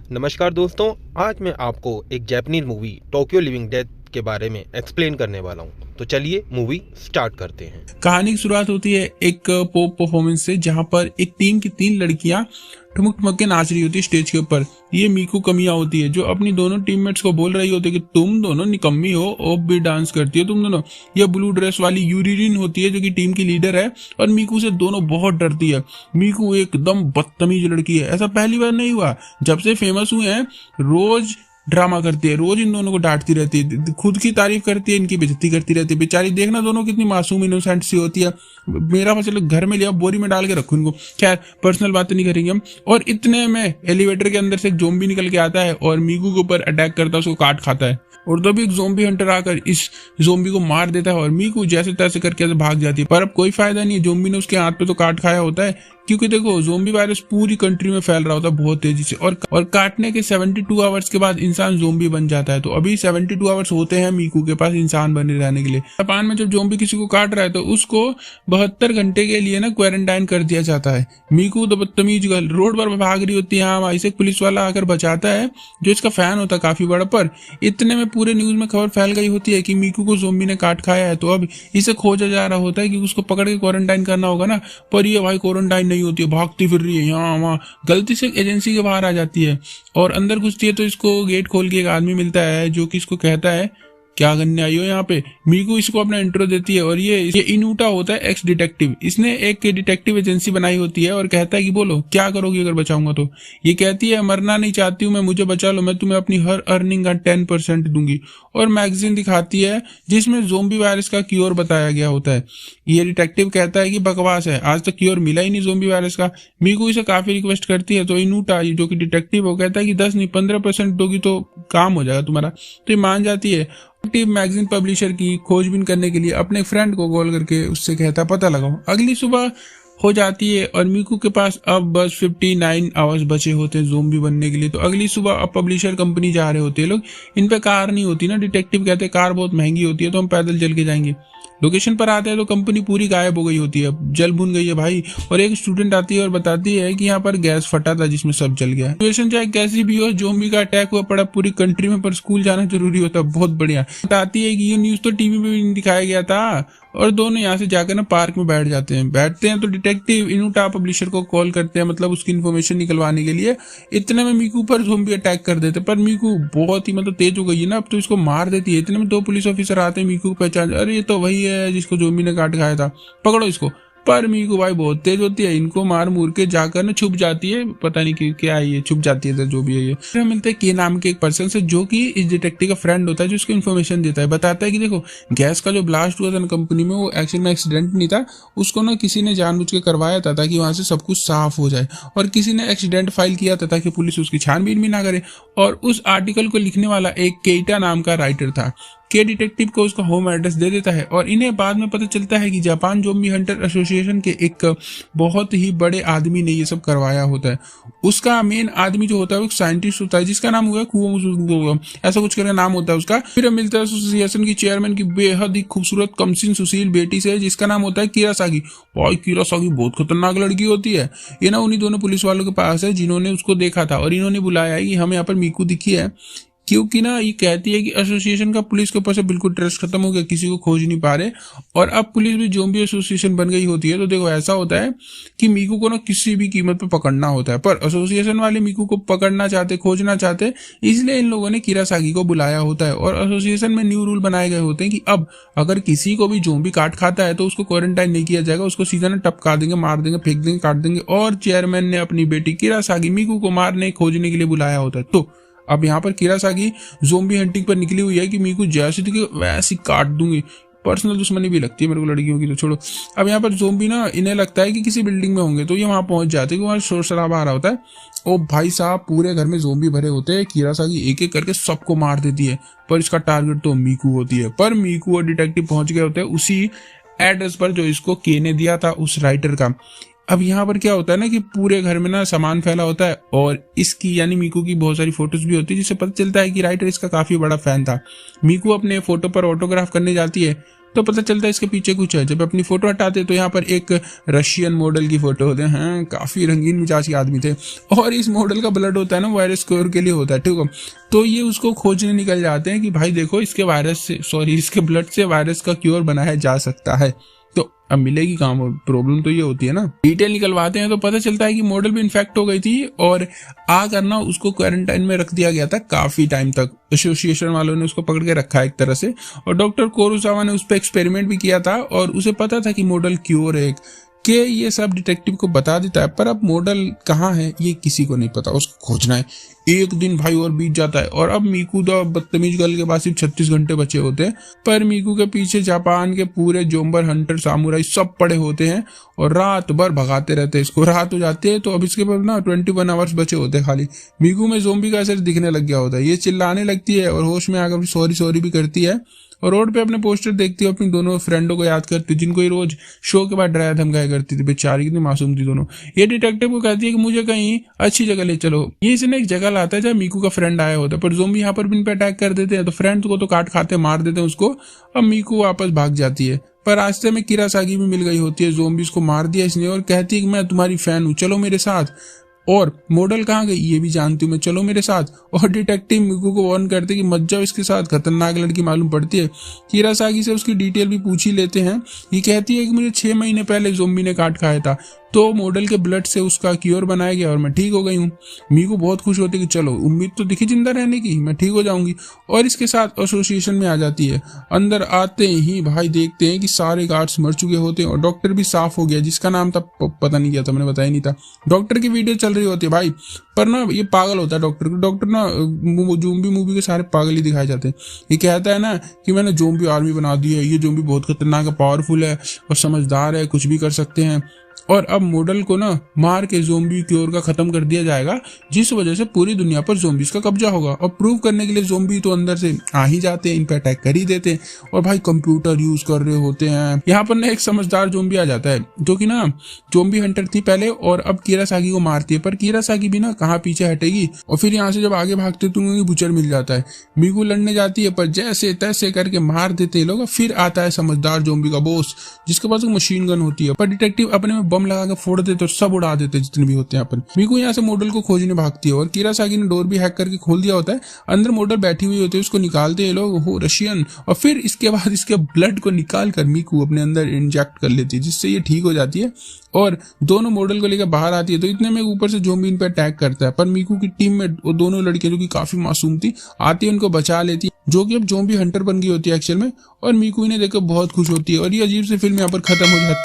नमस्कार दोस्तों, आज मैं आपको एक Japanese movie Tokyo living death के बारे में एक्सप्लेन करने वाला हूँ। तो चलिए मूवी स्टार्ट करते हैं। कहानी की शुरुआत होती है एक पॉप परफॉर्मेंस से, जहां पर एक टीम की 3 लड़कियां ठुमक ठुमक के नाच रही होती है स्टेज के ऊपर। ये मीकू कमिया होती है जो अपनी दोनों टीममेट्स को बोल रही होती है कि तुम दोनों निकम्मी हो, ओप भी डांस करती हो तुम दोनों। ये ब्लू ड्रेस वाली यूरिन होती है जो कि टीम की लीडर है और मीकू से दोनों बहुत डरती है। मीकू एकदम बदतमीज लड़की है, ऐसा पहली बार नहीं हुआ। जब से फेमस हुए हैं रोज ड्रामा करती है, रोज इन दोनों को डांटती रहती है, खुद की तारीफ करती है, इनकी बेइज्जती करती रहती है। बेचारी देखना दोनों कितनी मासूम इनोसेंट सी होती है। मेरा मतलब घर में लिया बोरी में डाल के रखो इनको। खैर पर्सनल बातें नहीं करेंगे हम। और इतने में एलिवेटर के अंदर से एक ज़ोंबी निकल के आता है और मीकू के ऊपर अटैक करता है, उसको काट खाता है। और तभी एक ज़ोंबी हंटर आकर इस ज़ोंबी को मार देता है और मीकू जैसे तैसे करके भाग जाती है। पर अब कोई फायदा नहीं है, ज़ोंबी ने उसके हाथ पे तो काट खाया होता है, क्योंकि देखो ज़ोंबी वायरस पूरी कंट्री में फैल रहा होता है बहुत तेजी से। और काटने के 72 आवर्स के बाद इंसान ज़ोंबी बन जाता है। तो अभी 72 आवर्स होते हैं मीकू के पास इंसान बने रहने के लिए। जापान में जब ज़ोंबी किसी को काट रहा है तो उसको 72 घंटे के लिए ना क्वारंटाइन कर दिया जाता है। मीकू तो बदतमीज गर्ल रोड पर भाग रही होती है, हाँ वहीं से पुलिस वाला आकर बचाता है जो इसका फैन होता है काफी बड़ा। पर इतने में पूरे न्यूज में खबर फैल गई होती है कि मीकू को ज़ोंबी ने काट खाया है। तो अब इसे खोजा जा रहा होता है कि उसको पकड़ के क्वारंटाइन करना होगा ना। पर ये भाई क्वारंटाइन नहीं होती है, भागती फिर रही है यहाँ वहाँ, गलती से एजेंसी के बाहर आ जाती है और अंदर घुसती है। तो इसको गेट खोल के एक आदमी मिलता है जो कि इसको कहता है क्या करने आई हो यहाँ पे। मीकू इसको अपना इंट्रो देती है और ये इनूटा होता है एक्स डिटेक्टिव। इसने एक डिटेक्टिव एजेंसी बनाई होती है और कहता है कि बोलो क्या करोगी अगर बचाऊंगा तो। ये कहती है मरना नहीं चाहती हूँ मैं, मुझे बचा लो, मैं तुम्हें अपनी हर अर्निंग का 10% दूंगी। और मैगजीन दिखाती है जिसमें ज़ोंबी वायरस का क्योर बताया गया होता है। ये डिटेक्टिव कहता है कि बकवास है, आज तक क्योर मिला ही नहीं ज़ोंबी वायरस का। मीकू इसे काफी रिक्वेस्ट करती है तो इनूटा जो कि डिटेक्टिव हो कहता है कि 10 नहीं 15% दोगी तो काम हो जाएगा तुम्हारा। तो ये मान जाती है। टीम मैगजीन पब्लिशर की खोजबीन करने के लिए अपने फ्रेंड को कॉल करके उससे कहता पता लगाओ। अगली सुबह हो जाती है और मीकू के पास अब बस 59 आवर्स बचे होते हैं ज़ोंबी बनने के लिए। तो अगली सुबह अब पब्लिशर कंपनी जा रहे होते हैं लोग। इन पे कार नहीं होती ना, डिटेक्टिव कहते हैं कार बहुत महंगी होती है तो हम पैदल चल के जाएंगे। लोकेशन पर आते हैं तो कंपनी पूरी गायब हो गई होती है, जल भुन गई है भाई। और एक स्टूडेंट आती है और बताती है कि यहाँ पर गैस फटा था जिसमें सब जल गया। सिचुएशन चाहे कैसी भी हो, ज़ोंबी का अटैक हुआ पड़ा पूरी कंट्री में, पर स्कूल जाना जरूरी होता है। बहुत बढ़िया बताती है कि ये न्यूज तो टीवी में भी नहीं दिखाया गया था। और दोनों यहाँ से जाकर ना पार्क में बैठते हैं तो डिटेक्टिव इनूटा पब्लिशर को कॉल करते हैं, मतलब उसकी इन्फॉर्मेशन निकलवाने के लिए। इतने में मीकू पर ज़ोंबी अटैक कर देते, पर मीकू बहुत ही मतलब तेज हो गई है ना, अब तो इसको मार देती है। इतने में 2 पुलिस ऑफिसर आते हैं, मीकू को पहचान, अरे ये तो वही है जिसको ज़ोंबी ने काट खाया था, पकड़ो इसको। पर मीकू भाई बहुत तेज होती है, इनको मार मूर के जाकर ना छुप जाती है, पता नहीं क्या है ये, छुप जाती है जो भी है ये। फिर हम मिलते हैं के नाम के एक पर्सन से जो कि इस डिटेक्टिव का फ्रेंड होता है, जो उसको इन्फॉर्मेशन देता है। बताता है कि देखो गैस का जो ब्लास्ट हुआ था ना कंपनी में, वो एक्चुअल में एक्सीडेंट नहीं था, उसको ना किसी ने जानबूझ के करवाया था ताकि वहां से सब कुछ साफ हो जाए। और किसी ने एक्सीडेंट फाइल किया था ताकि पुलिस उसकी छानबीन भी ना करे। और उस आर्टिकल को लिखने वाला एक केइटा नाम का राइटर था। के डिटेक्टिव को उसका होम एड्रेस दे देता है और इन्हें बाद में पता चलता है कि जापान ज़ोंबी हंटर एसोसिएशन के एक बहुत ही बड़े आदमी ने ये सब करवाया होता है। उसका मेन आदमी जो होता है वो एक साइंटिस्ट होता है जिसका नाम हुआ कुओ, ऐसा कुछ करके नाम होता है उसका। फिर मिलता है एसोसिएशन की चेयरमैन की बेहद ही खूबसूरत कमसिन सुशील बेटी से, जिसका नाम होता है किरासागी। भाई किरासागी बहुत खतरनाक लड़की होती है। ये ना उन्हीं दोनों पुलिस वालों के पास है जिन्होंने उसको देखा था और इन्होंने बुलाया है कि हमें यहाँ पर मीकू दिखी है, क्योंकि ना ये कहती है कि एसोसिएशन का पुलिस के ऊपर से बिल्कुल ट्रस्ट खत्म हो गया, किसी को खोज नहीं पा रहे। और अब पुलिस भी ज़ोंबी एसोसिएशन बन गई होती है। तो देखो ऐसा होता है कि मीकू को ना किसी भी कीमत पे पकड़ना होता है, पर एसोसिएशन वाले मीकू को पकड़ना चाहते, खोजना चाहते, इसलिए इन लोगों ने किरासागी को बुलाया होता है। और एसोसिएशन में न्यू रूल बनाए गए होते हैं कि अब अगर किसी को भी ज़ोंबी काट खाता है तो उसको क्वारंटाइन नहीं किया जाएगा, उसको सीधा ना टपका देंगे, मार देंगे, फेंक देंगे, काट देंगे। और चेयरमैन ने अपनी बेटी किरासागी मीकू को मारने खोजने के लिए बुलाया होता है। तो अब यहाँ पर किरासागी ज़ोंबी हंटिंग पर निकली हुई है कि मीकू जैसी थी कि वैसी काट दूंगी। पर्सनल दुश्मनी भी लगती है मेरे को लड़कियों की, तो छोड़ो। अब यहाँ पर ज़ोंबी ना इन्हें लगता है कि किसी बिल्डिंग में होंगे, तो ये वहां पहुंच जाते हैं कि वहां शोर शराबा आ रहा होता है। ओ भाई साहब पूरे घर में ज़ोंबी भरे होते हैं, किरासागी एक एक करके सबको मार देती है, पर इसका टारगेट तो मीकू होती है। पर मीकू और डिटेक्टिव पहुंच गए होते हैं उसी एड्रेस पर जो इसको के ने दिया था, उस राइटर का। अब यहाँ पर क्या होता है ना कि पूरे घर में ना सामान फैला होता है और इसकी यानी मीकू की बहुत सारी फोटोज भी होती है, जिससे पता चलता है कि राइटर इसका काफी बड़ा फैन था। मीकू अपने फोटो पर ऑटोग्राफ करने जाती है तो पता चलता है इसके पीछे कुछ है। जब अपनी फोटो हटाते तो यहाँ पर एक रशियन मॉडल की फोटो होते हैं, काफी रंगीन मिजाज के आदमी थे, और इस मॉडल का ब्लड होता है ना वायरस क्योर के लिए होता है, ठीक है। तो ये उसको खोजने निकल जाते हैं कि भाई देखो इसके इसके ब्लड से वायरस का क्योर बनाया जा सकता है। तो अब मिलेगी कहाँ, प्रॉब्लम तो ये होती है ना। डिटेल निकलवाते हैं तो पता चलता है कि मॉडल भी इन्फेक्ट हो गई थी और आकर ना उसको क्वारंटाइन में रख दिया गया था काफी टाइम तक। एसोसिएशन वालों ने उसको पकड़ के रखा एक तरह से, और डॉक्टर कोरोसावा ने उस पर एक्सपेरिमेंट भी किया था और उसे पता था कि मॉडल क्योर है कि ये सब डिटेक्टिव को बता देता है, पर अब मॉडल कहाँ है ये किसी को नहीं पता, उसको खोजना है। एक दिन भाई और बीत जाता है और अब मीकू द बदतमीज गर्ल के पास सिर्फ 36 घंटे बचे होते हैं, पर मीकू के पीछे जापान के पूरे जोम्बर हंटर सामुराई सब पड़े होते हैं और रात भर भगाते रहते हैं इसको। रात हो जाती है तो अब इसके पास ना 21 आवर्स बचे होते हैं खाली। मीकू में ज़ोंबी का असर दिखने लग गया होता है, ये चिल्लाने लगती है और होश में आकर सॉरी भी करती है और रोड पे अपने पोस्टर देखती है, अपनी दोनों फ्रेंडों को याद करती है जिनको ये रोज शो के बाद डराया धमकाया करती थी। बेचारी कितनी मासूम थी दोनों। ये डिटेक्टिव को कहती है कि मुझे कहीं अच्छी जगह ले चलो। ये इसने एक जगह लाता है जहाँ मीकू का फ्रेंड आया होता है, पर ज़ोंबी यहाँ पर भी इन पे अटैक कर देते हैं, तो फ्रेंड को तो काट खाते मार देते हैं उसको। अब मीकू वापस भाग जाती है, पर रास्ते में किरासागी भी मिल गई होती है। ज़ोंबीज़ को मार दिया इसने और कहती है कि मैं तुम्हारी फैन हूँ, चलो मेरे साथ। और मॉडल कहाँ गई ये भी जानती हूँ मैं, चलो मेरे साथ। और डिटेक्टिव मीकू को वार्न करते कि मत जाओ इसके साथ, खतरनाक लड़की मालूम पड़ती है। किरासागी से उसकी डिटेल भी पूछ ही लेते हैं। ये कहती है कि मुझे 6 महीने पहले ज़ोंबी ने काट खाया था, तो मॉडल के ब्लड से उसका क्योर बनाया गया और मैं ठीक हो गई हूँ। मीकू बहुत खुश होती है कि चलो उम्मीद तो दिखी जिंदा रहने की, मैं ठीक हो जाऊंगी, और इसके साथ एसोसिएशन में आ जाती है। अंदर आते ही भाई देखते हैं कि सारे गार्ड्स मर चुके होते हैं और डॉक्टर भी साफ हो गया, जिसका नाम था पता नहीं क्या था, मैंने बताया नहीं था। डॉक्टर की वीडियो चल रही होती है भाई, पर ना ये पागल होता है डॉक्टर ना ज़ोंबी मूवी के सारे पागल ही दिखाए जाते हैं। ये कहता है ना कि मैंने ज़ोंबी आर्मी बना दी है, ये ज़ोंबी बहुत खतरनाक है, पावरफुल है और समझदार है, कुछ भी कर सकते हैं। और अब मॉडल को ना मार के ज़ोंबी क्योर का खत्म कर दिया जाएगा, जिस वजह से पूरी दुनिया पर ज़ोंबीज का कब्जा होगा। और प्रूव करने के लिए ज़ोंबी तो अंदर से आ ही जाते हैं, इन पे अटैक कर ही देते हैं और भाई कंप्यूटर यूज कर रहे होते हैं। यहाँ पर ना एक समझदार ज़ोंबी आ जाता है जो कि ना ज़ोंबी हंटर थी पहले और अब किरासागी को मारती है, पर किरासागी भी ना कहाँ पीछे हटेगी। और फिर यहाँ से जब आगे भागते तो उन्हें बुचर मिल जाता है। मीकू लड़ने जाती है पर जैसे तैसे करके मार देते लोग। फिर आता है समझदार ज़ोंबी का बॉस, जिसके पास मशीन गन होती है, पर डिटेक्टिव अपने में बम लगा के फोड़ देते और सब उड़ा देते जितने भी होते हैं यहाँ पर। मीकू यहाँ से मॉडल को खोजने भागती है और किरासागी ने डोर भी हैक करके खोल दिया होता है। अंदर मॉडल बैठी हुई होती है, उसको निकालते हैं लोग, हो रशियन। और फिर इसके बाद इसके ब्लड को निकाल कर मीकू अपने अंदर इंजेक्ट कर लेती है, जिससे ये ठीक हो जाती है और दोनों मॉडल को लेकर बाहर आती है। तो इतने में ऊपर से ज़ोंबी इन पर अटैक करता है, पर मीकू की टीम में वो दोनों लड़कियां जो कि काफी मासूम थी आती है, उनको बचा लेती है, जो कि अब ज़ोंबी हंटर बन गई होती है एक्चुअल में। और मीकू इन्हें देखकर बहुत खुश होती है और ये अजीब सी फिल्म यहाँ पर खत्म हो जाती है।